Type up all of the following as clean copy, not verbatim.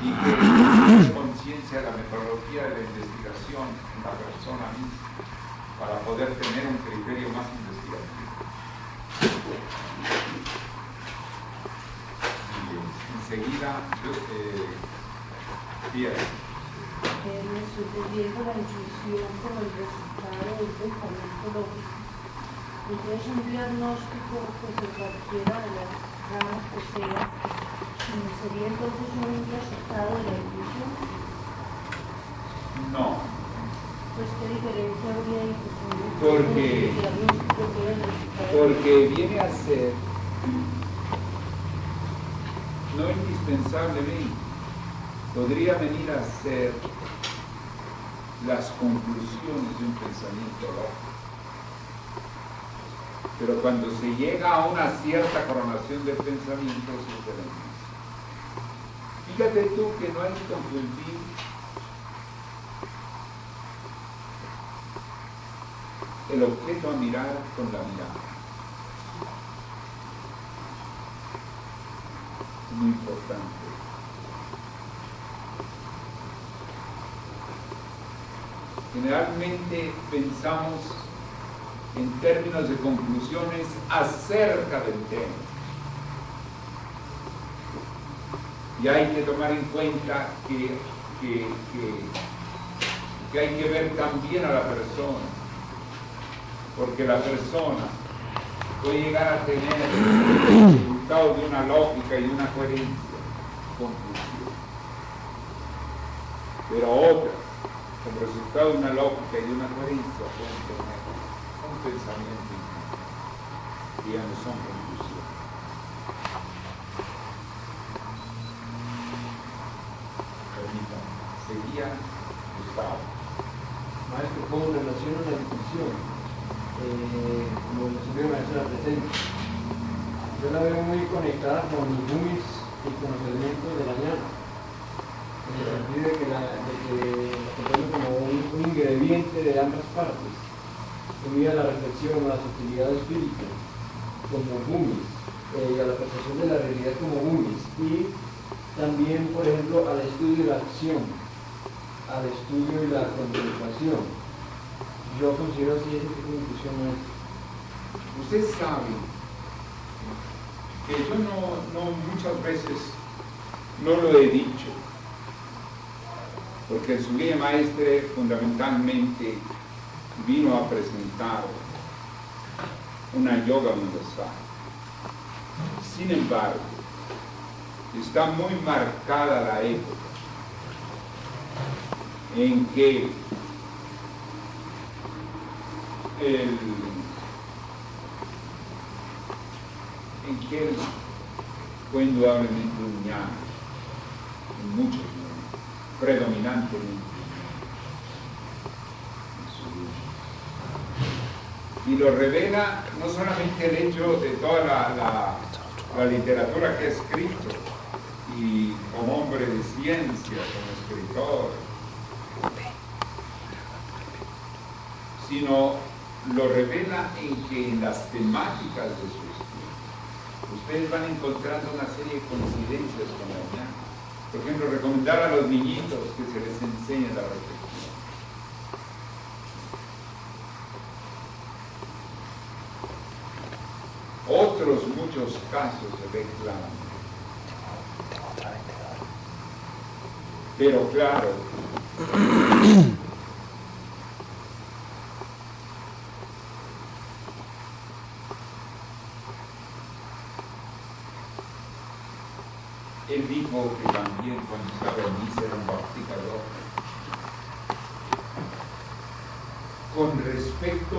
y que tiene conciencia de la metodología de la investigación en la persona misma para poder tener un criterio más investigativo. Y enseguida, Pierre. Sucediendo la intuición como el resultado del pensamiento lógico. Entonces un diagnóstico pues de cualquiera de las ramas que sea, ¿sería entonces un resultado de la intuición? No. Pues qué diferencia habría ahí. Porque viene a ser, no indispensablemente, podría venir a ser las conclusiones de un pensamiento lógico. Pero cuando se llega a una cierta coronación de pensamientos es de la intuición. Fíjate tú que no hay que confundir el objeto a mirar con la mirada. Es muy importante. Generalmente pensamos en términos de conclusiones acerca del tema. Y hay que tomar en cuenta que hay que ver también a la persona, porque la persona puede llegar a tener el resultado de una lógica y de una coherencia, conclusión. Pero otras, como resultado de una lógica y de una coherencia, pueden tener un pensamiento que ya no son conclusiones. Permítanme, seguía Gustavo. Maestro, ¿cómo relaciona la intuición? Como el señor maestro la presenta. Yo la veo muy conectada con los gummies y con los elementos de la llana. En el sentido de que la comprendo como un ingrediente de ambas partes, unida a la reflexión, a la sutilidad del espíritu, como gummies, a la percepción de la realidad como gummies, y también, por ejemplo, al estudio y la acción, al estudio y la contemplación. Yo considero así ese tipo de intuición. Usted sabe que yo no muchas veces no lo he dicho, porque el Sublime Maestre fundamentalmente vino a presentar una yoga universal. Sin embargo, está muy marcada la época en que fue indudablemente un ñano, en muchos momentos, predominantemente en su vida. Y lo revela no solamente el hecho de toda la literatura que ha escrito, y como hombre de ciencia, como escritor, sino lo revela en que en las temáticas de su estudio ustedes van encontrando una serie de coincidencias con la ñana. Por ejemplo, recomendar a los niñitos que se les enseñe la reflexión. Otros muchos casos se reclaman. Pero claro, él dijo que también cuando estaba en misa era un practicador. Con respecto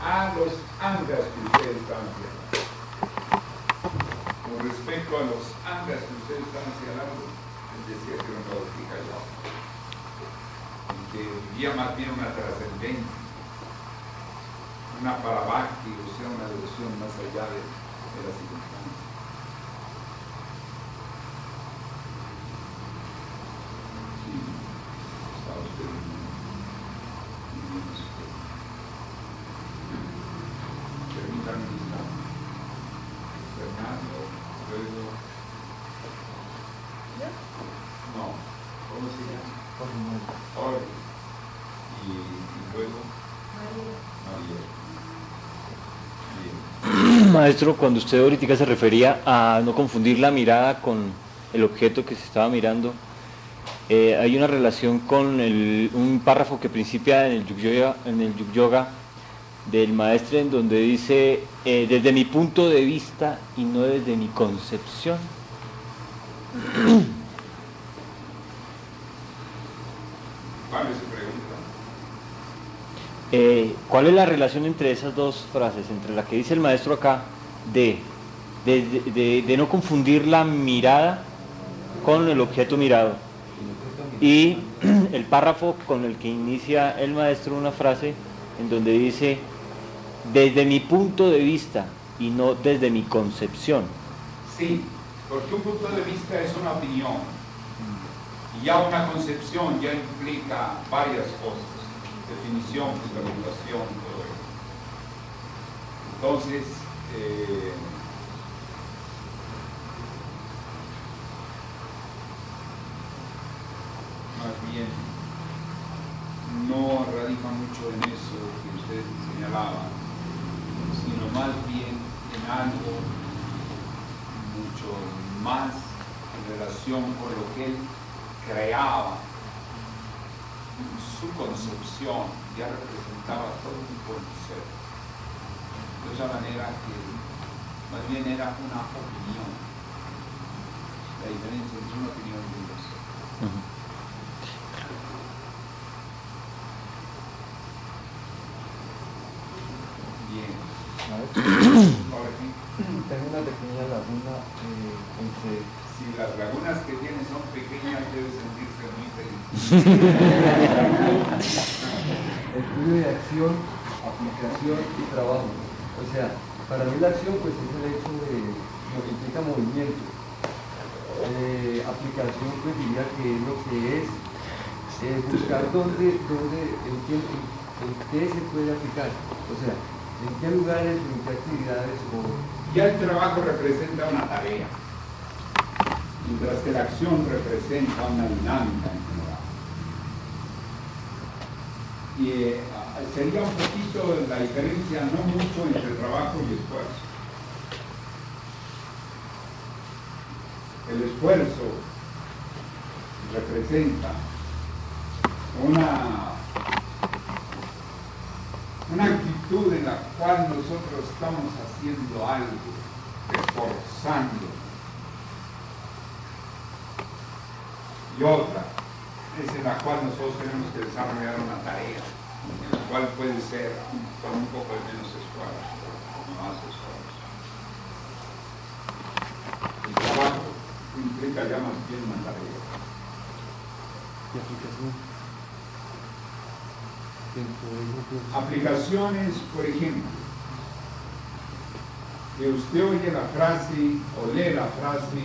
a los angas que ustedes están haciendo. Con respecto a los angas que ustedes están señalando, él decía que era un practicador. Que vivía más bien una trascendencia, una parabhakti, o sea, una devoción más allá de las circunstancias. Sí, está usted bien usted. Permítanme estar. Fernando, luego. No. ¿Cómo se llama? Jorge. Y luego María. Bien. Maestro, cuando usted ahorita se refería a no confundir la mirada con el objeto que se estaba mirando, hay una relación con un párrafo que principia en el Yug Yoga del maestro, en donde dice desde mi punto de vista y no desde mi concepción. ¿Cuál es su pregunta? ¿Cuál es la relación entre esas dos frases, entre la que dice el maestro acá de no confundir la mirada con el objeto mirado, y el párrafo con el que inicia el maestro una frase en donde dice desde mi punto de vista y no desde mi concepción? Sí, porque un punto de vista es una opinión y ya una concepción ya implica varias cosas, definición, regulación, todo eso. Entonces, más bien, no radica mucho en eso que usted señalaba, sino más bien en algo mucho más en relación con lo que él creaba. Su concepción ya representaba todo un concepto, de esa manera que más bien era una opinión, la diferencia entre una opinión y un concepto. Bien. Ahora sí. Tengo una pequeña laguna entre... Si las lagunas que tiene son pequeñas, debe sentirse muy feliz. Estudio de acción, aplicación y trabajo. O sea, para mí la acción pues es el hecho de lo que implica movimiento. Aplicación pues diría que es lo que es buscar en qué se puede aplicar. O sea, en qué lugares, en qué actividades o... Ya el trabajo representa una tarea, mientras que la acción representa una dinámica en general. Y sería un poquito la diferencia, no mucho, entre trabajo y esfuerzo. El esfuerzo representa una actitud en la cual nosotros estamos haciendo algo, esforzando. Y otra es en la cual nosotros tenemos que desarrollar una tarea, en la cual puede ser con un poco de menos esfuerzo, o más esfuerzo. El trabajo implica ya más bien una tarea. ¿Y aplicación? Aplicaciones, por ejemplo, que usted oye la frase o lee la frase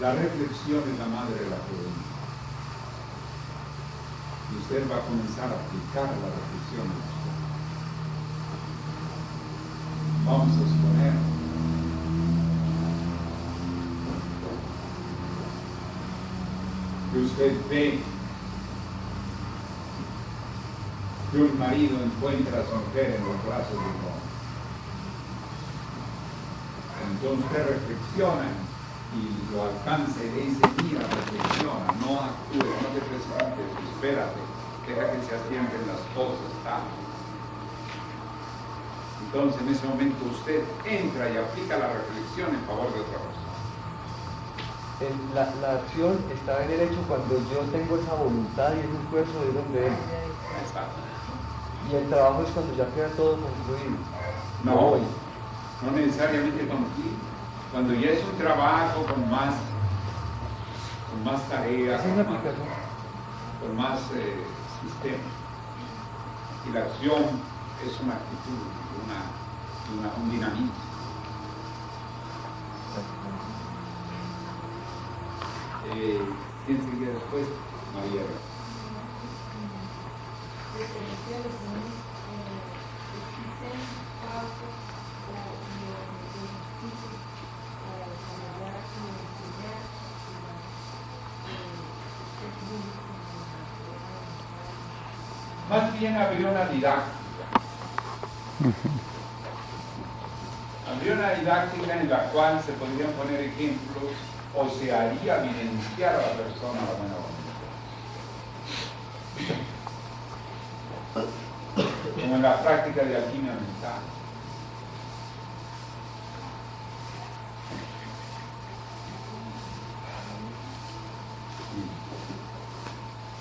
la reflexión es la madre de la prudencia, y usted va a comenzar a aplicar la reflexión. Vamos a suponer que usted ve que un marido encuentra a su mujer en los brazos de un hombre. Entonces usted reflexiona y lo alcanza y le dice, mira, reflexiona, no actúe, no te precipites, espérate, deja que se asienten las cosas, tal. Entonces en ese momento usted entra y aplica la reflexión en favor de otra persona. La acción está en el hecho cuando yo tengo esa voluntad y ese esfuerzo de donde es. Y el trabajo es cuando ya queda todo concluido. No necesariamente concluido. Cuando ya es un trabajo con más tareas, Es una aplicación. con más sistemas. Y la acción es una actitud, un dinamismo. ¿Quién sigue después? María. Más bien abrió una didáctica. Abrió una didáctica en la cual se podrían poner ejemplos o se haría evidenciar a la persona la buena voluntad. Como en la práctica de alquimia mental.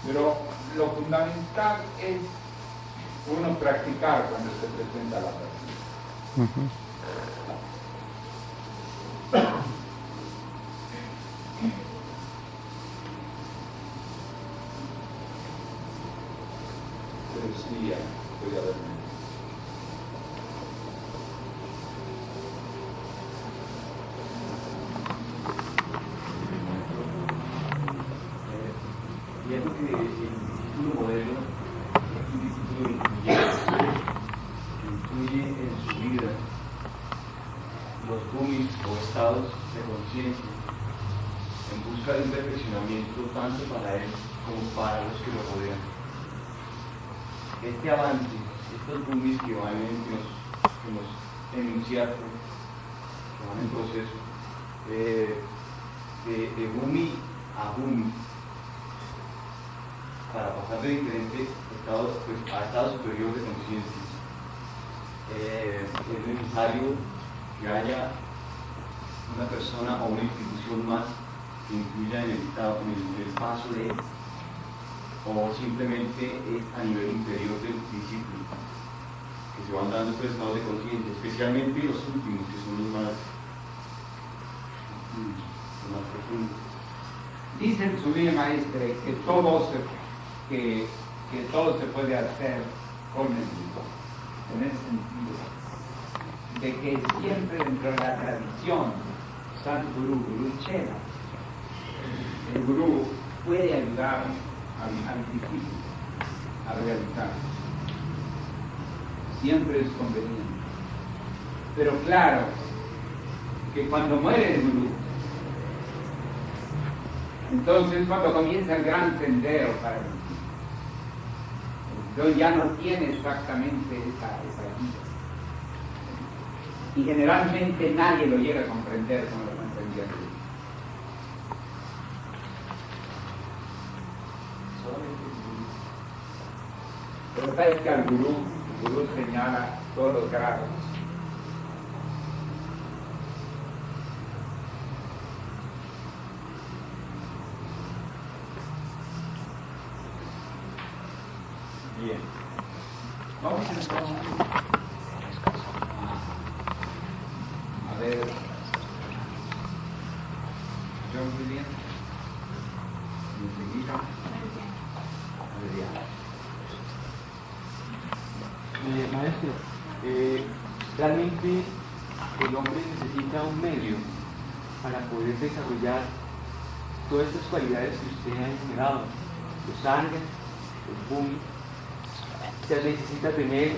Pero lo fundamental es uno practicar cuando se presenta la persona. Pero sí, voy a ver. Viendo que el discípulo modelo es un discípulo incluyente, que incluye en su vida los gummies o estados de conciencia en busca de un perfeccionamiento tanto para él como para los que lo rodean. Este avance, estos gummies que van en un cierto, que van en proceso, de gummy a gummy, para pasar de diferentes estados a estados superiores de conciencia, es necesario que haya una persona o una institución más que incluya en el paso de él, o simplemente es a nivel inferior del discípulo, que se van dando estos estados de conciencia, especialmente los últimos, que son los más profundos. Dice el Sublime Maestre que todo se puede hacer con el Gurú, en el sentido de que siempre dentro de la tradición Sadguru, Guru Chela, el Gurú puede ayudar al discípulo a realizar. Siempre es conveniente. Pero claro, que cuando muere el Gurú, entonces cuando comienza el gran sendero para el discípulo, entonces ya no tiene exactamente esa guía. Y generalmente nadie lo llega a comprender como lo comprendía el Gurú. Lo que pasa es que al Gurú señala todos los grados. Bien. Vamos entonces a ver. John William. Enseguida. Maestro, realmente el hombre necesita un medio para poder desarrollar todas estas cualidades que usted ha enumerado, los sangas, los gummies. Se necesita tener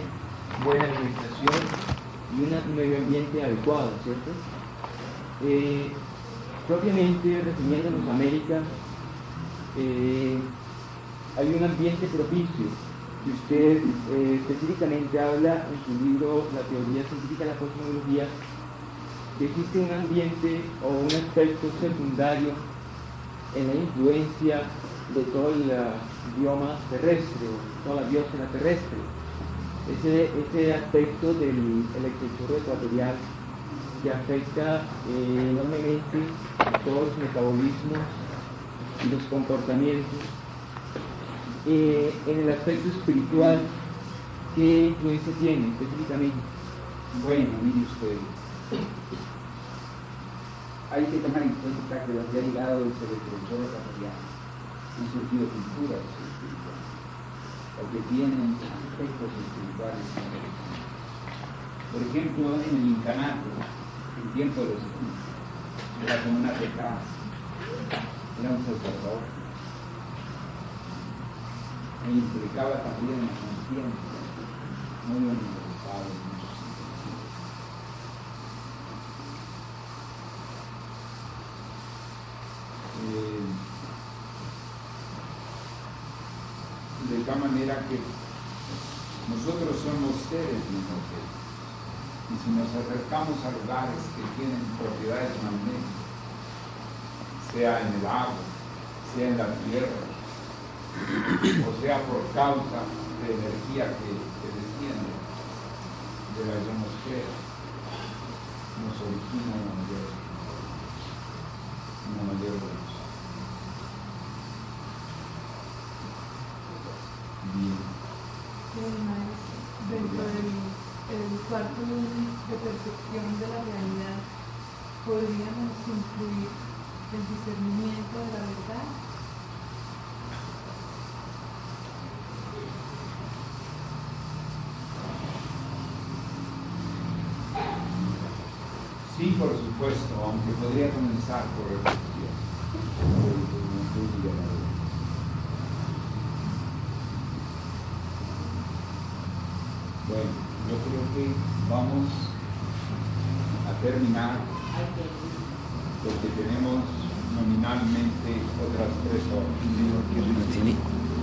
buena alimentación y un medio ambiente adecuado, ¿cierto? Propiamente, refiriéndonos a América, hay un ambiente propicio. Y usted específicamente habla en su libro La teoría científica de la cosmología, que existe un ambiente o un aspecto secundario en la influencia de todo el bioma terrestre, o toda la biosfera terrestre. Ese aspecto del electrochorro ecuatorial que afecta enormemente a todos los metabolismos y los comportamientos. En el aspecto espiritual, ¿qué influencia tiene específicamente? Bueno, mire usted, hay que tomar en cuenta que los derivados del electrochorro ecuatorial han surgido culturas espirituales, o que tienen aspectos espirituales. Por ejemplo, en el incanato, en tiempo de los egipcios, era como una pecada, era un sacerdote. E implicaba también la conciencia, muy universal en muchos sentidos. De tal manera que Nosotros somos seres inmortales. Y si nos acercamos a lugares que tienen propiedades magnéticas, sea en el agua, sea en la tierra, o sea por causa de energía que desciende de la ionosfera, nos origina una mayor luz. Bien. Dentro del cuarto de percepción de la realidad, ¿podríamos incluir el discernimiento de la verdad? Sí, por supuesto, aunque podría comenzar por reflexión. Bueno, yo creo que vamos a terminar porque tenemos nominalmente otras 3 horas.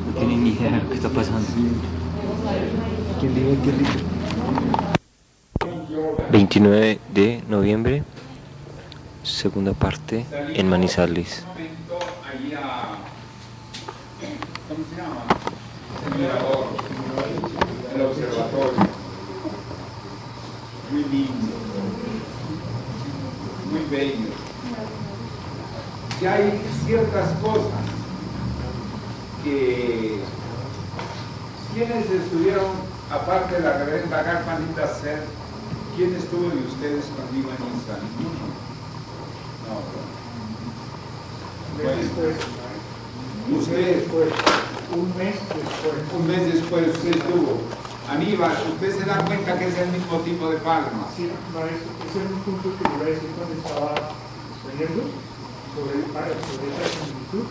No tiene ni idea de lo que está pasando. ¿Quién dice qué libro? 29 de noviembre, segunda parte, en Manizales. Un momento allí a, ¿cómo se llama? El mirador, el observatorio. Muy lindo, muy bello. Y hay ciertas cosas que quienes estuvieron, aparte de la reverenda Garpanita Ser, ¿quién estuvo de ustedes conmigo en Insta? ¿Ninguno? No, bueno. Usted, Un mes después. un mes después usted estuvo. Aníbal, ¿usted se da cuenta que es el mismo tipo de palmas? Sí, maestro, ese es un punto que iba a decir cuando estaba exponiendo sobre esa similitud,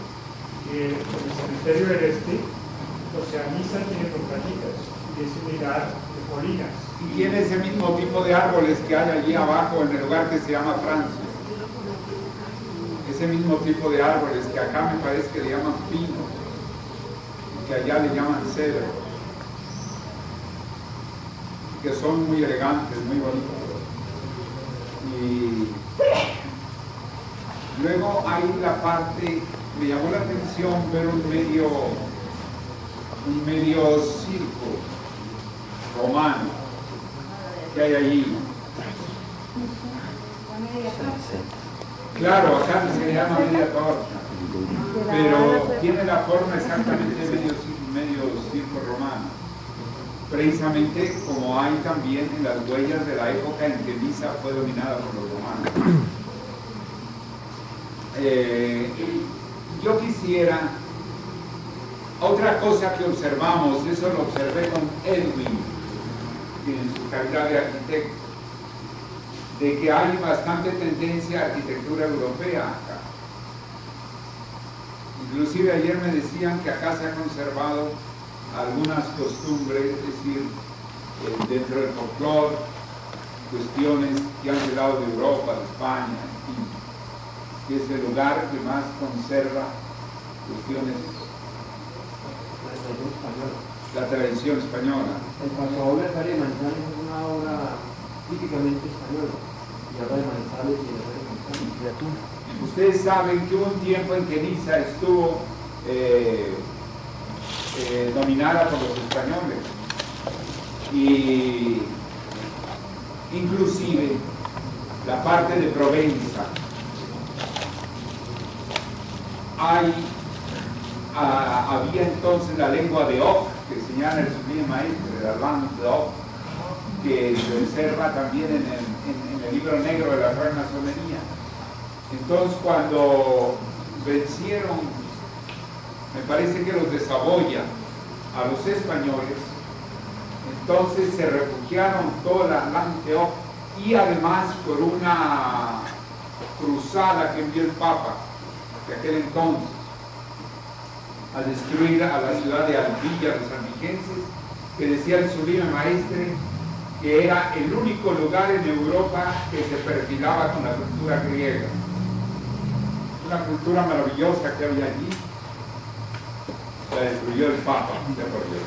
que en el cementerio del este, o sea, Misa tiene montañitas y es similar de colinas. Y tiene ese mismo tipo de árboles que hay allí abajo en el lugar que se llama Francia. Ese mismo tipo de árboles que acá me parece que le llaman pino, y que allá le llaman cedro, que son muy elegantes, muy bonitos. Y luego hay la parte, me llamó la atención ver un medio circo romano que hay allí. Claro, acá se le llama media torta, pero tiene la forma exactamente medio circo romano. Precisamente como hay también en las huellas de la época en que Misa fue dominada por los romanos. Yo quisiera, otra cosa que observamos, eso lo observé con Edwin en su calidad de arquitecto, de que hay bastante tendencia a arquitectura europea acá. Inclusive ayer me decían que acá se han conservado algunas costumbres, es decir, dentro del folclore, cuestiones que han llegado de Europa, de España, en fin, que es el lugar que más conserva cuestiones, la tradición española. El Pasaobra de Feria de Manizales es una obra típicamente española, y habla de Manizales y de la Feria de Manizales, de atún. Ustedes saben que hubo un tiempo en que Niza estuvo dominada por los españoles, y inclusive la parte de Provenza había entonces la lengua de Oc, que señala el sublime maestro, la langue de Oc, que se observa también en el libro negro de la Real Masonería. Entonces, cuando vencieron, me parece que los de Saboya, a los españoles, entonces se refugiaron toda la langue de Oc, y además por una cruzada que envió el Papa de aquel entonces a destruir a la ciudad de Albilla, los albigenses, que decía el sublime maestre que era el único lugar en Europa que se perfilaba con la cultura griega, una cultura maravillosa que había allí, la destruyó el Papa, de por Dios.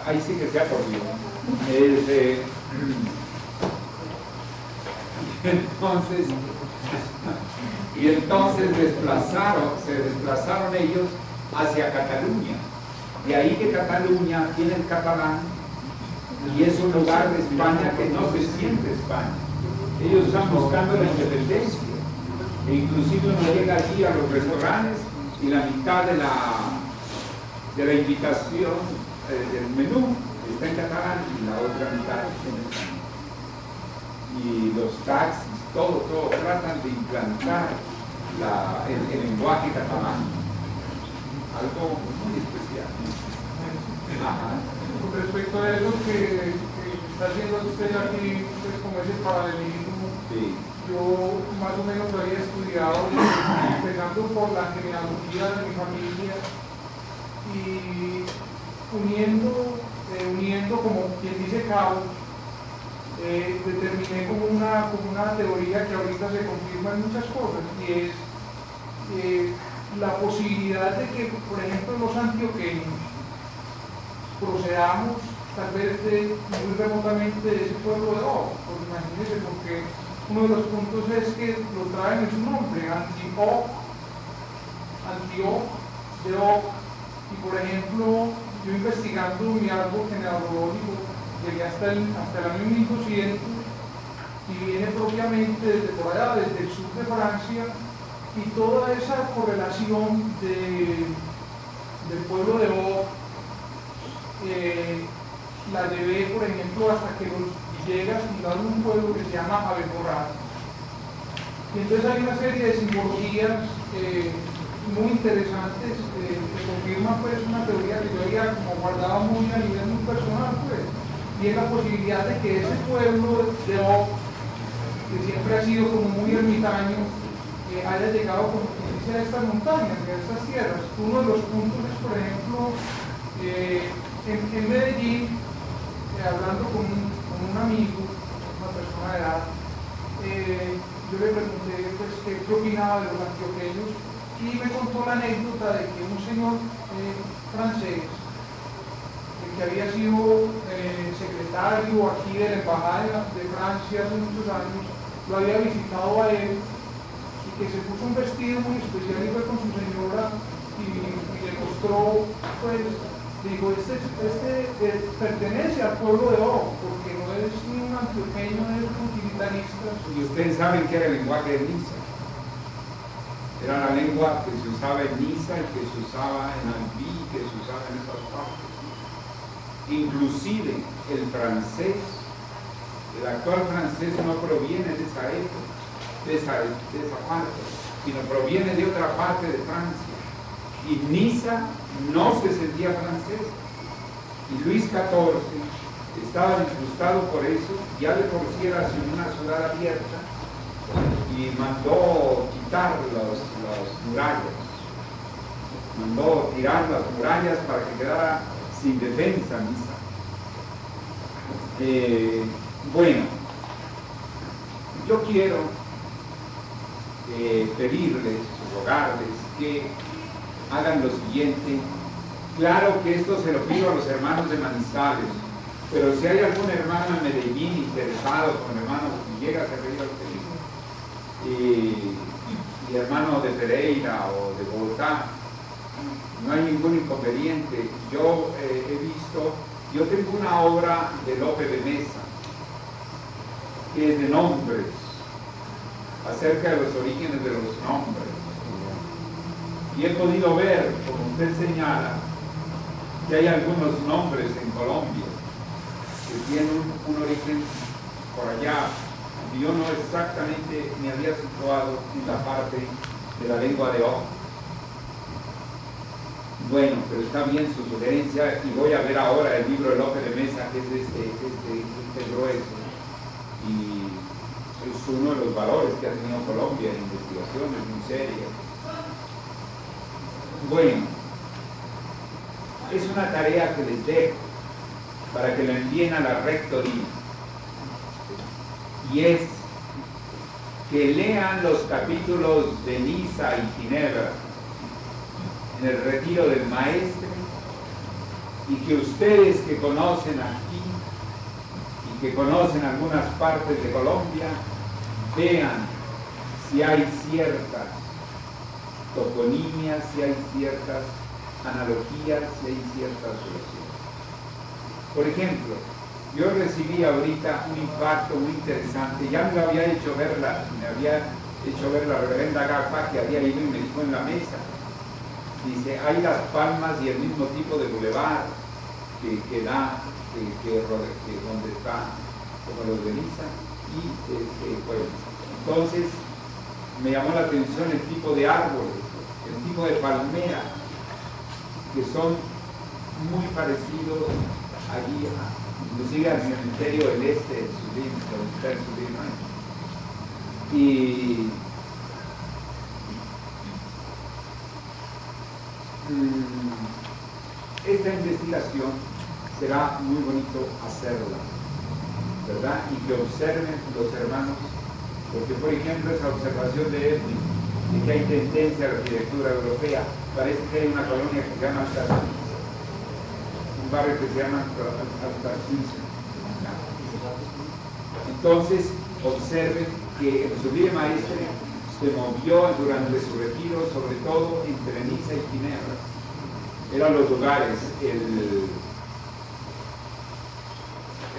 ahí sí que se ha corrido. Entonces se desplazaron ellos hacia Cataluña. De ahí que Cataluña tiene el catalán y es un lugar de España que no se siente España. Ellos están buscando la independencia. E inclusive uno llega allí a los restaurantes y la mitad de la invitación del menú está en catalán y la otra mitad en español. Y los taxis, todo tratan de implantar el lenguaje catalán. Algo muy especial. Ajá. Con respecto a eso que está haciendo usted aquí, pues, como ese paralelismo, Sí. yo más o menos había estudiado, empezando por la genealogía de mi familia y uniendo como quien dice cabos, determiné como una teoría que ahorita se confirma en muchas cosas, y es la posibilidad de que, por ejemplo, los antioqueños procedamos tal vez muy remotamente de ese pueblo de Og, pues imagínense, porque uno de los puntos es que lo traen en su nombre, Antioch, de Og, y por ejemplo, yo investigando mi árbol genealógico, llegué hasta el año 1200 y viene propiamente desde por allá, desde el sur de Francia, y toda esa correlación del pueblo de Og la llevé, por ejemplo, hasta que los Villegas fundaron un pueblo que se llama Abecorral. Y entonces hay una serie de simbologías muy interesantes que confirman, pues, una teoría que yo había como guardado muy a nivel muy personal, pues, y es la posibilidad de que ese pueblo de Og, que siempre ha sido como muy ermitaño, haya llegado, como quien dice, a estas montañas, a estas tierras. Uno de los puntos es, por ejemplo, en Medellín, hablando con un amigo, una persona de edad, yo le pregunté, pues, qué opinaba de los antioqueños, y me contó la anécdota de que un señor francés, que había sido secretario aquí de la embajada de Francia hace muchos años, lo había visitado a él, y que se puso un vestido muy especial y fue con su señora y le mostró, pues, digo, este pertenece al pueblo de Og, porque no es ni un antioqueño, es un utilitarista. Y ustedes saben que era el lenguaje de Niza. Era la lengua que se usaba en Niza y que se usaba en Albi, que se usaba en esas partes. Inclusive el francés, el actual francés no proviene de esa época, de esa parte, sino proviene de otra parte de Francia. Y Niza no se sentía francés. Y Luis XIV estaba disgustado por eso, ya de por sí era una ciudad abierta, y mandó quitar las murallas. Mandó tirar las murallas para que quedara sin defensa Niza. Bueno, yo quiero pedirles, rogarles que hagan lo siguiente. Claro que esto se lo pido a los hermanos de Manizales, pero si hay algún hermano en Medellín interesado, con hermano Villegas, y hermano de Pereira o de Bogotá, no hay ningún inconveniente. Yo yo tengo una obra de Lope de Mesa, que es de nombres, acerca de los orígenes de los nombres. Y he podido ver, como usted señala, que hay algunos nombres en Colombia que tienen un origen por allá. Y yo no exactamente me había situado en la parte de la lengua de Og. Bueno, pero está bien su sugerencia, y voy a ver ahora el libro de Lope de Mesa, que es este grueso. Y es uno de los valores que ha tenido Colombia en investigaciones muy serias. Bueno, es una tarea que les dejo para que lo envíen a la rectoría, y es que lean los capítulos de Niza y Ginebra en el retiro del maestre, y que ustedes que conocen aquí y que conocen algunas partes de Colombia, vean si hay ciertas toponimias, si hay ciertas analogías, si hay ciertas relaciones. Por ejemplo, yo recibí ahorita un impacto muy interesante, ya me lo había hecho ver la reverenda Gagpa, que había ido y me dijo en la mesa. Dice, hay Las Palmas y el mismo tipo de bulevar que donde está como los de Niza y pues, entonces me llamó la atención el tipo de árboles, el tipo de palmera, que son muy parecidos allí, inclusive al cementerio del este de Zulín, donde está el Zulín, ¿no? Y esta investigación será muy bonito hacerla, ¿verdad? Y que observen los hermanos, porque por ejemplo esa observación de Edwin, de que hay tendencia a la arquitectura europea, parece que hay una colonia que se llama Altarcís, un barrio que se llama Altarcís. Entonces, observen que el Sublime Maestre se movió durante su retiro, sobre todo entre Niza y Ginebra. Eran los lugares.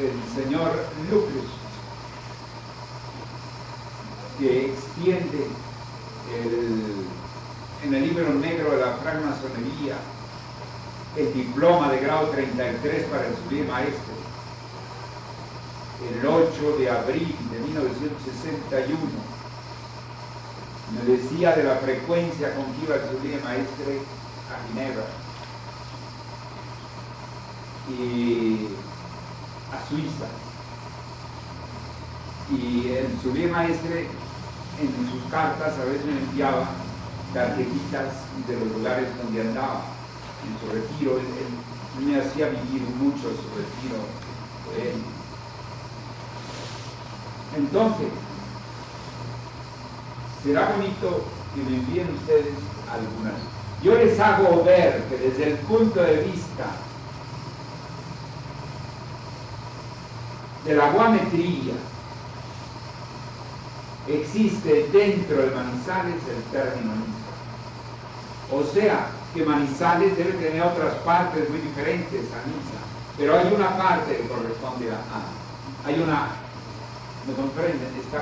El señor Lucas, que extiende en el libro negro de la francmasonería el diploma de grado 33 para el Sublime Maestre, el 8 de abril de 1961, me decía de la frecuencia con que iba el Sublime Maestre a Ginebra y a Suiza. Y el Sublime Maestre en sus cartas a veces me enviaba tarjetitas de los lugares donde andaba en su retiro. Él me hacía vivir mucho su retiro de él. Entonces, será bonito que me envíen ustedes algunas. Yo les hago ver que desde el punto de vista de la guametría existe dentro de Manizales el término Niza. O sea, que Manizales debe tener otras partes muy diferentes a Niza, pero hay una parte que corresponde a hay una, ¿me comprenden? Está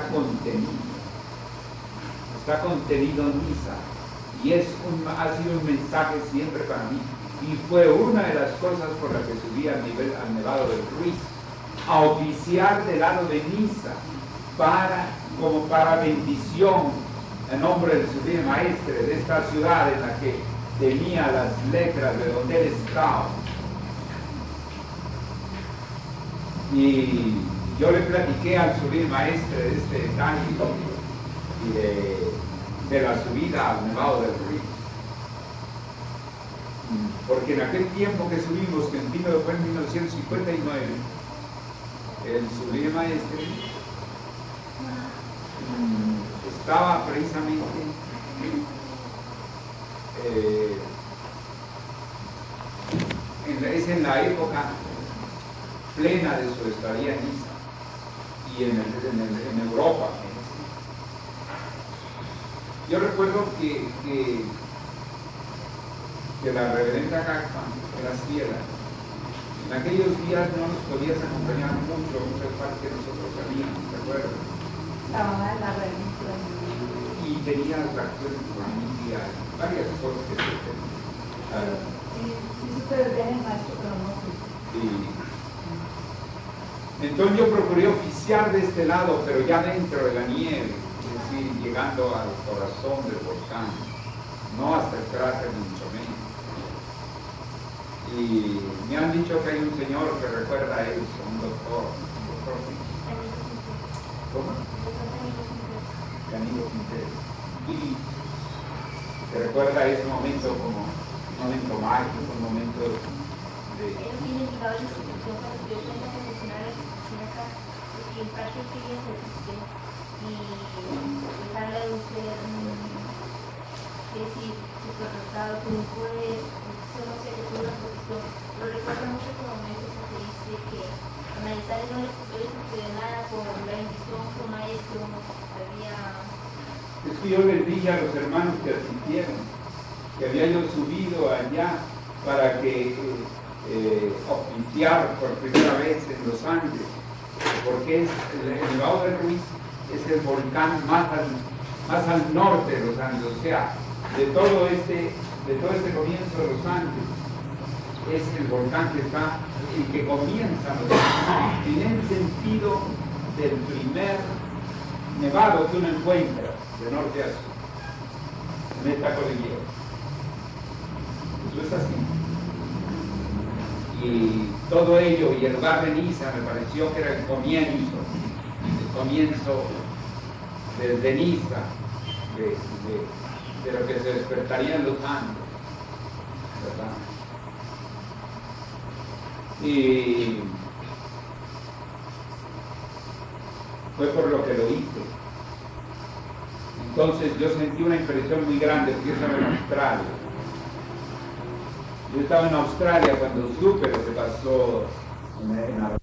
contenido en Niza, y ha sido un mensaje siempre para mí, y fue una de las cosas por las que subí al Nevado del Ruiz, a oficiar del lado de Niza, como para bendición en nombre del Sublime Maestre de esta ciudad en la que tenía las letras de donde él estaba. Y yo le platiqué al Sublime Maestre de este detalle y de la subida al Nevado del Ruiz. Porque en aquel tiempo que subimos, que fue en 1959, el Sublime Maestre estaba precisamente en la época plena de su estadía en Niza y en Europa. Yo recuerdo que la reverenda Gagpa era ciega. En aquellos días no nos podías acompañar muchas partes que nosotros salíamos, ¿te acuerdas? Trabajaba en la religión. Y tenía atracciones de familia, varias cosas que se tenían. Sí, ustedes vienen maestro, pero no fui. Entonces yo procuré oficiar de este lado, pero ya dentro de la nieve, es decir, llegando al corazón del volcán, no hasta el cráter, mucho menos. Y me han dicho que hay un señor que recuerda a eso, un doctor. ¿Cómo? Danilo Quintero. Y que recuerda ese momento como un momento mágico, un momento de... Ellos tienen ligado a la institución para que yo tenga que funcionar la institución acá, porque en parte quería ser usted y dejarla de usted, decir, su protestado con un poder, solo sé que tú lo esto, lo recuerdo mucho como momento porque dice que a Manizales no le sucedió nada por la bendición que un maestro había. Es que yo les dije a los hermanos que asistieron que había yo subido allá para que oficiar por primera vez en los Andes, porque el Nevado de Ruiz es el volcán más al norte de los Andes, o sea, de todo este comienzo de los Andes, es el volcán que está, el que comienza en el sentido del primer nevado que uno encuentra de norte a sur, en esta cordillera. Eso es así. Y todo ello, y el lugar de Niza me pareció que era el comienzo desde Niza, de lo que se despertaría en los Andes, ¿verdad? Y fue por lo que lo hice. Entonces yo sentí una impresión muy grande, porque yo estaba en Australia. Yo estaba en Australia cuando supe lo que pasó en